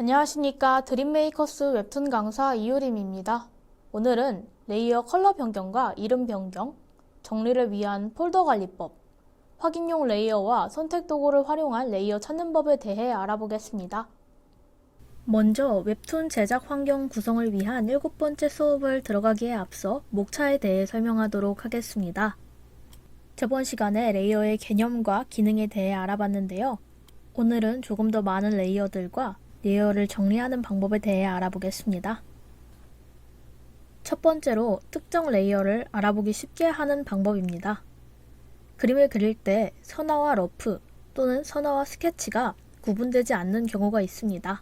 안녕하십니까. 드림메이커스 웹툰 강사 이유림입니다. 오늘은 레이어 컬러 변경과 이름 변경, 정리를 위한 폴더 관리법, 확인용 레이어와 선택 도구를 활용한 레이어 찾는 법에 대해 알아보겠습니다. 먼저 웹툰 제작 환경 구성을 위한 7번째 수업을 들어가기에 앞서 목차에 대해 설명하도록 하겠습니다. 저번 시간에 레이어의 개념과 기능에 대해 알아봤는데요. 오늘은 조금 더 많은 레이어들과 레이어를 정리하는 방법에 대해 알아보겠습니다. 첫 번째로 특정 레이어를 알아보기 쉽게 하는 방법입니다. 그림을 그릴 때 선화와 러프 또는 선화와 스케치가 구분되지 않는 경우가 있습니다.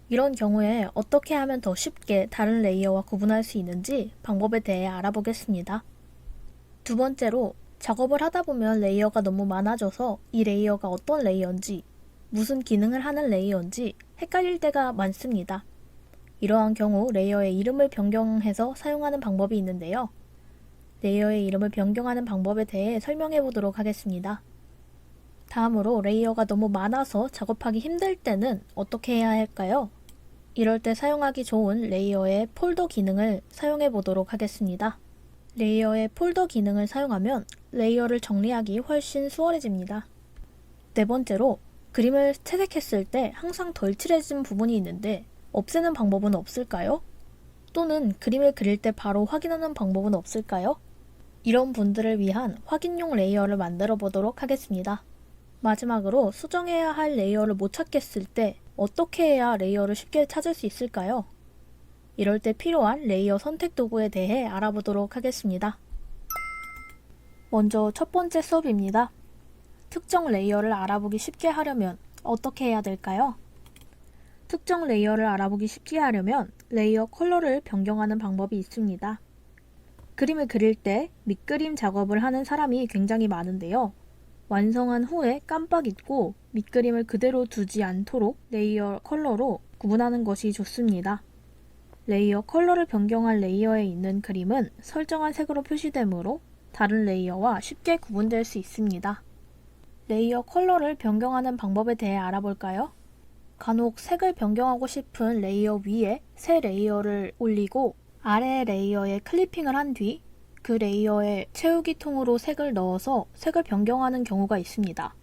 이런 경우에 어떻게 하면 더 쉽게 다른 레이어와 구분할 수 있는지 방법에 대해 알아보겠습니다. 두 번째로 작업을 하다 보면 레이어가 너무 많아져서 이 레이어가 어떤 레이어인지 무슨 기능을 하는 레이어인지 헷갈릴 때가 많습니다. 이러한 경우 레이어의 이름을 변경해서 사용하는 방법이 있는데요. 레이어의 이름을 변경하는 방법에 대해 설명해 보도록 하겠습니다. 다음으로 레이어가 너무 많아서 작업하기 힘들 때는 어떻게 해야 할까요? 이럴 때 사용하기 좋은 레이어의 폴더 기능을 사용해 보도록 하겠습니다. 레이어의 폴더 기능을 사용하면 레이어를 정리하기 훨씬 수월해집니다. 네 번째로 그림을 채색했을 때 항상 덜 칠해진 부분이 있는데 없애는 방법은 없을까요? 또는 그림을 그릴 때 바로 확인하는 방법은 없을까요? 이런 분들을 위한 확인용 레이어를 만들어 보도록 하겠습니다. 마지막으로 수정해야 할 레이어를 못 찾겠을 때 어떻게 해야 레이어를 쉽게 찾을 수 있을까요? 이럴 때 필요한 레이어 선택 도구에 대해 알아보도록 하겠습니다. 먼저 첫 번째 수업입니다. 특정 레이어를 알아보기 쉽게 하려면 어떻게 해야 될까요? 특정 레이어를 알아보기 쉽게 하려면 레이어 컬러를 변경하는 방법이 있습니다. 그림을 그릴 때 밑그림 작업을 하는 사람이 굉장히 많은데요. 완성한 후에 깜빡 잊고 밑그림을 그대로 두지 않도록 레이어 컬러로 구분하는 것이 좋습니다. 레이어 컬러를 변경한 레이어에 있는 그림은 설정한 색으로 표시되므로 다른 레이어와 쉽게 구분될 수 있습니다. 레이어 컬러를 변경하는 방법에 대해 알아볼까요? 간혹 색을 변경하고 싶은 레이어 위에 새 레이어를 올리고 아래 레이어에 클리핑을 한 뒤 그 레이어에 채우기 통으로 색을 넣어서 색을 변경하는 경우가 있습니다.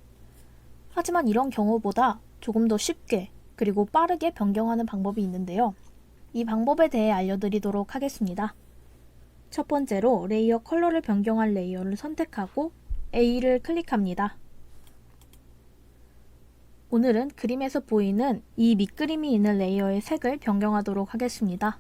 하지만 이런 경우보다 조금 더 쉽게 그리고 빠르게 변경하는 방법이 있는데요. 이 방법에 대해 알려드리도록 하겠습니다. 첫 번째로 레이어 컬러를 변경한 레이어를 선택하고 A를 클릭합니다. 오늘은 그림에서 보이는 이 밑그림이 있는 레이어의 색을 변경하도록 하겠습니다.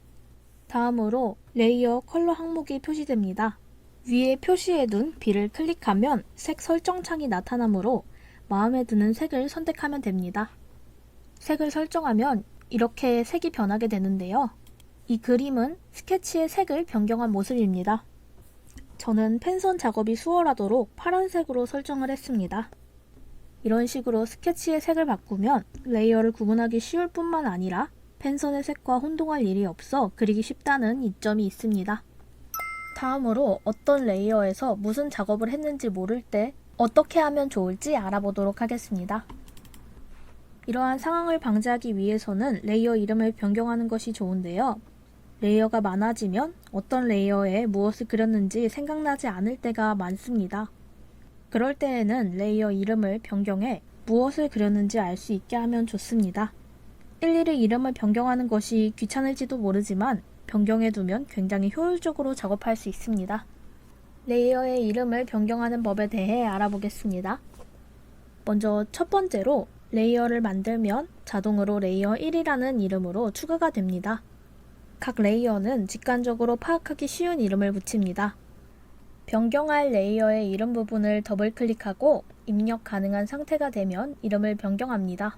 다음으로 레이어 컬러 항목이 표시됩니다. 위에 표시해둔 B를 클릭하면 색 설정 창이 나타나므로 마음에 드는 색을 선택하면 됩니다. 색을 설정하면 이렇게 색이 변하게 되는데요. 이 그림은 스케치의 색을 변경한 모습입니다. 저는 펜선 작업이 수월하도록 파란색으로 설정을 했습니다. 이런 식으로 스케치의 색을 바꾸면 레이어를 구분하기 쉬울 뿐만 아니라 펜선의 색과 혼동할 일이 없어 그리기 쉽다는 이점이 있습니다. 다음으로 어떤 레이어에서 무슨 작업을 했는지 모를 때 어떻게 하면 좋을지 알아보도록 하겠습니다. 이러한 상황을 방지하기 위해서는 레이어 이름을 변경하는 것이 좋은데요. 레이어가 많아지면 어떤 레이어에 무엇을 그렸는지 생각나지 않을 때가 많습니다. 그럴 때에는 레이어 이름을 변경해 무엇을 그렸는지 알 수 있게 하면 좋습니다. 일일이 이름을 변경하는 것이 귀찮을지도 모르지만 변경해두면 굉장히 효율적으로 작업할 수 있습니다. 레이어의 이름을 변경하는 법에 대해 알아보겠습니다. 먼저 첫 번째로 레이어를 만들면 자동으로 레이어 1이라는 이름으로 추가가 됩니다. 각 레이어는 직관적으로 파악하기 쉬운 이름을 붙입니다. 변경할 레이어의 이름 부분을 더블 클릭하고 입력 가능한 상태가 되면 이름을 변경합니다.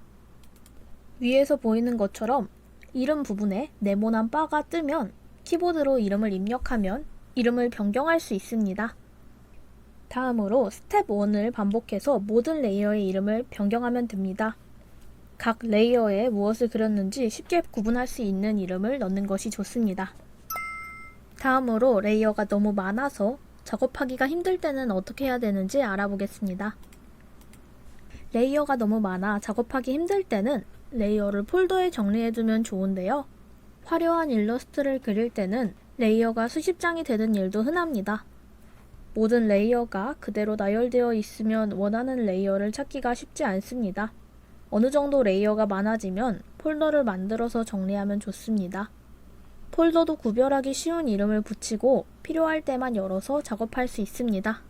위에서 보이는 것처럼 이름 부분에 네모난 바가 뜨면 키보드로 이름을 입력하면 이름을 변경할 수 있습니다. 다음으로 스텝 1을 반복해서 모든 레이어의 이름을 변경하면 됩니다. 각 레이어에 무엇을 그렸는지 쉽게 구분할 수 있는 이름을 넣는 것이 좋습니다. 다음으로 레이어가 너무 많아서 작업하기가 힘들 때는 어떻게 해야 되는지 알아보겠습니다. 레이어가 너무 많아 작업하기 힘들 때는 레이어를 폴더에 정리해두면 좋은데요. 화려한 일러스트를 그릴 때는 레이어가 수십 장이 되는 일도 흔합니다. 모든 레이어가 그대로 나열되어 있으면 원하는 레이어를 찾기가 쉽지 않습니다. 어느 정도 레이어가 많아지면 폴더를 만들어서 정리하면 좋습니다. 폴더도 구별하기 쉬운 이름을 붙이고 필요할 때만 열어서 작업할 수 있습니다.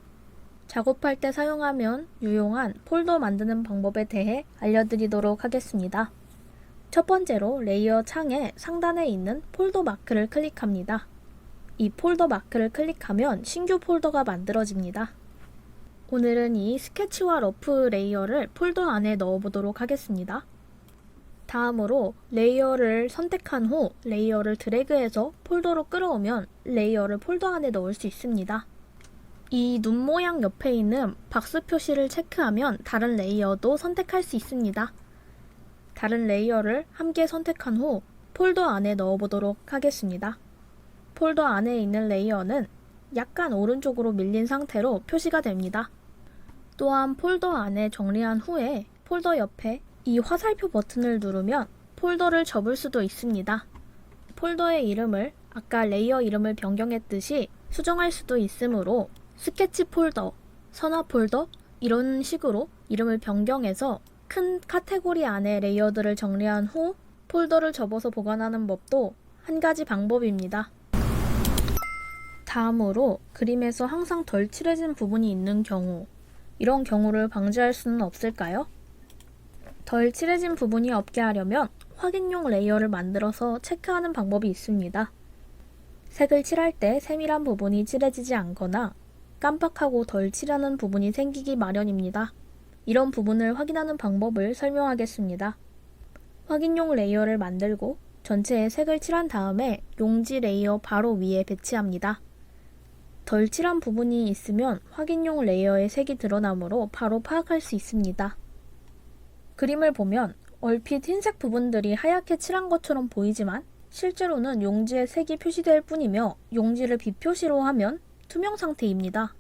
작업할 때 사용하면 유용한 폴더 만드는 방법에 대해 알려드리도록 하겠습니다. 첫 번째로 레이어 창의 상단에 있는 폴더 마크를 클릭합니다. 이 폴더 마크를 클릭하면 신규 폴더가 만들어집니다. 오늘은 이 스케치와 러프 레이어를 폴더 안에 넣어보도록 하겠습니다. 다음으로 레이어를 선택한 후 레이어를 드래그해서 폴더로 끌어오면 레이어를 폴더 안에 넣을 수 있습니다. 이 눈 모양 옆에 있는 박스 표시를 체크하면 다른 레이어도 선택할 수 있습니다. 다른 레이어를 함께 선택한 후 폴더 안에 넣어보도록 하겠습니다. 폴더 안에 있는 레이어는 약간 오른쪽으로 밀린 상태로 표시가 됩니다. 또한 폴더 안에 정리한 후에 폴더 옆에 이 화살표 버튼을 누르면 폴더를 접을 수도 있습니다. 폴더의 이름을 아까 레이어 이름을 변경했듯이 수정할 수도 있으므로 스케치 폴더, 선화 폴더 이런 식으로 이름을 변경해서 큰 카테고리 안에 레이어들을 정리한 후 폴더를 접어서 보관하는 법도 한 가지 방법입니다. 다음으로 그림에서 항상 덜 칠해진 부분이 있는 경우, 이런 경우를 방지할 수는 없을까요? 덜 칠해진 부분이 없게 하려면 확인용 레이어를 만들어서 체크하는 방법이 있습니다. 색을 칠할 때 세밀한 부분이 칠해지지 않거나 깜빡하고 덜 칠하는 부분이 생기기 마련입니다. 이런 부분을 확인하는 방법을 설명하겠습니다. 확인용 레이어를 만들고 전체에 색을 칠한 다음에 용지 레이어 바로 위에 배치합니다. 덜 칠한 부분이 있으면 확인용 레이어에 색이 드러나므로 바로 파악할 수 있습니다. 그림을 보면 얼핏 흰색 부분들이 하얗게 칠한 것처럼 보이지만 실제로는 용지에 색이 표시될 뿐이며 용지를 비표시로 하면 투명 상태입니다.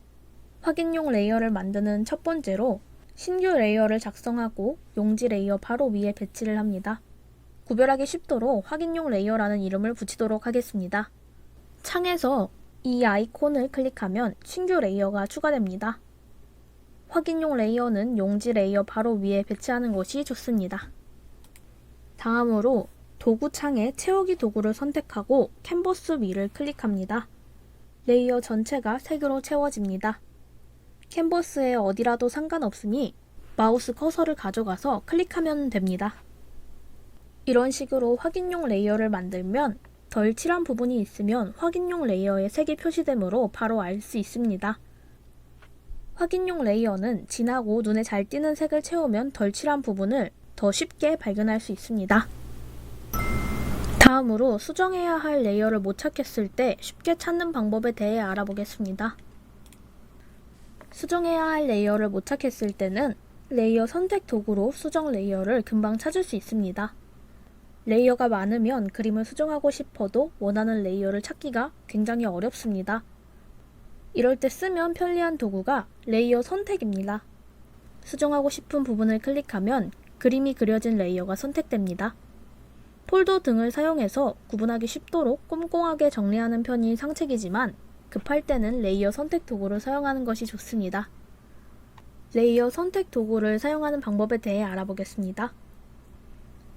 확인용 레이어를 만드는 첫 번째로 신규 레이어를 작성하고 용지 레이어 바로 위에 배치를 합니다. 구별하기 쉽도록 확인용 레이어라는 이름을 붙이도록 하겠습니다. 창에서 이 아이콘을 클릭하면 신규 레이어가 추가됩니다. 확인용 레이어는 용지 레이어 바로 위에 배치하는 것이 좋습니다. 다음으로 도구 창에 채우기 도구를 선택하고 캔버스 위를 클릭합니다. 레이어 전체가 색으로 채워집니다. 캔버스에 어디라도 상관없으니 마우스 커서를 가져가서 클릭하면 됩니다. 이런 식으로 확인용 레이어를 만들면 덜 칠한 부분이 있으면 확인용 레이어에 색이 표시되므로 바로 알 수 있습니다. 확인용 레이어는 진하고 눈에 잘 띄는 색을 채우면 덜 칠한 부분을 더 쉽게 발견할 수 있습니다. 다음으로 수정해야 할 레이어를 못 찾겠을 때 쉽게 찾는 방법에 대해 알아보겠습니다. 수정해야 할 레이어를 못 찾겠을 때는 레이어 선택 도구로 수정 레이어를 금방 찾을 수 있습니다. 레이어가 많으면 그림을 수정하고 싶어도 원하는 레이어를 찾기가 굉장히 어렵습니다. 이럴 때 쓰면 편리한 도구가 레이어 선택입니다. 수정하고 싶은 부분을 클릭하면 그림이 그려진 레이어가 선택됩니다. 폴더 등을 사용해서 구분하기 쉽도록 꼼꼼하게 정리하는 편이 상책이지만 급할 때는 레이어 선택 도구를 사용하는 것이 좋습니다. 레이어 선택 도구를 사용하는 방법에 대해 알아보겠습니다.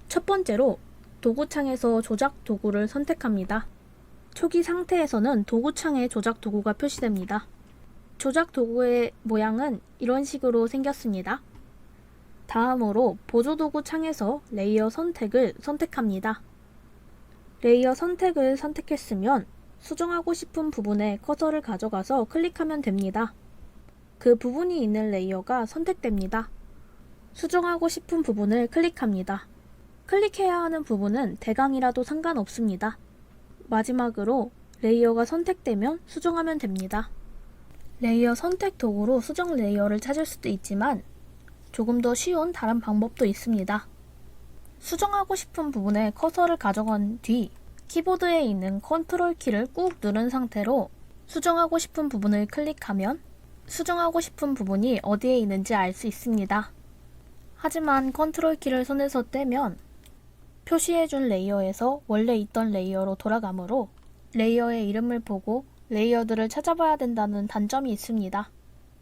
첫 번째로 도구창에서 조작 도구를 선택합니다. 초기 상태에서는 도구창에 조작 도구가 표시됩니다. 조작 도구의 모양은 이런 식으로 생겼습니다. 다음으로 보조도구 창에서 레이어 선택을 선택합니다. 레이어 선택을 선택했으면 수정하고 싶은 부분에 커서를 가져가서 클릭하면 됩니다. 그 부분이 있는 레이어가 선택됩니다. 수정하고 싶은 부분을 클릭합니다. 클릭해야 하는 부분은 대강이라도 상관없습니다. 마지막으로 레이어가 선택되면 수정하면 됩니다. 레이어 선택 도구로 수정 레이어를 찾을 수도 있지만 조금 더 쉬운 다른 방법도 있습니다. 수정하고 싶은 부분에 커서를 가져간 뒤 키보드에 있는 컨트롤 키를 꾹 누른 상태로 수정하고 싶은 부분을 클릭하면 수정하고 싶은 부분이 어디에 있는지 알 수 있습니다. 하지만 컨트롤 키를 손에서 떼면 표시해준 레이어에서 원래 있던 레이어로 돌아가므로 레이어의 이름을 보고 레이어들을 찾아봐야 된다는 단점이 있습니다.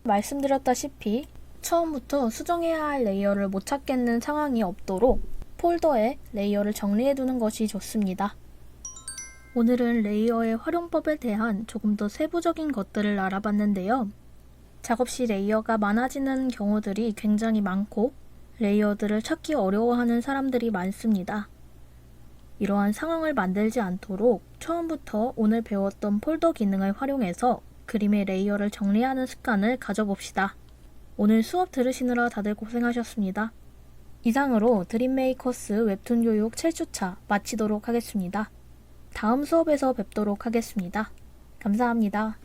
말씀드렸다시피 처음부터 수정해야 할 레이어를 못 찾겠는 상황이 없도록 폴더에 레이어를 정리해두는 것이 좋습니다. 오늘은 레이어의 활용법에 대한 조금 더 세부적인 것들을 알아봤는데요. 작업 시 레이어가 많아지는 경우들이 굉장히 많고 레이어들을 찾기 어려워하는 사람들이 많습니다. 이러한 상황을 만들지 않도록 처음부터 오늘 배웠던 폴더 기능을 활용해서 그림의 레이어를 정리하는 습관을 가져봅시다. 오늘 수업 들으시느라 다들 고생하셨습니다. 이상으로 드림메이커스 웹툰 교육 7주차 마치도록 하겠습니다. 다음 수업에서 뵙도록 하겠습니다. 감사합니다.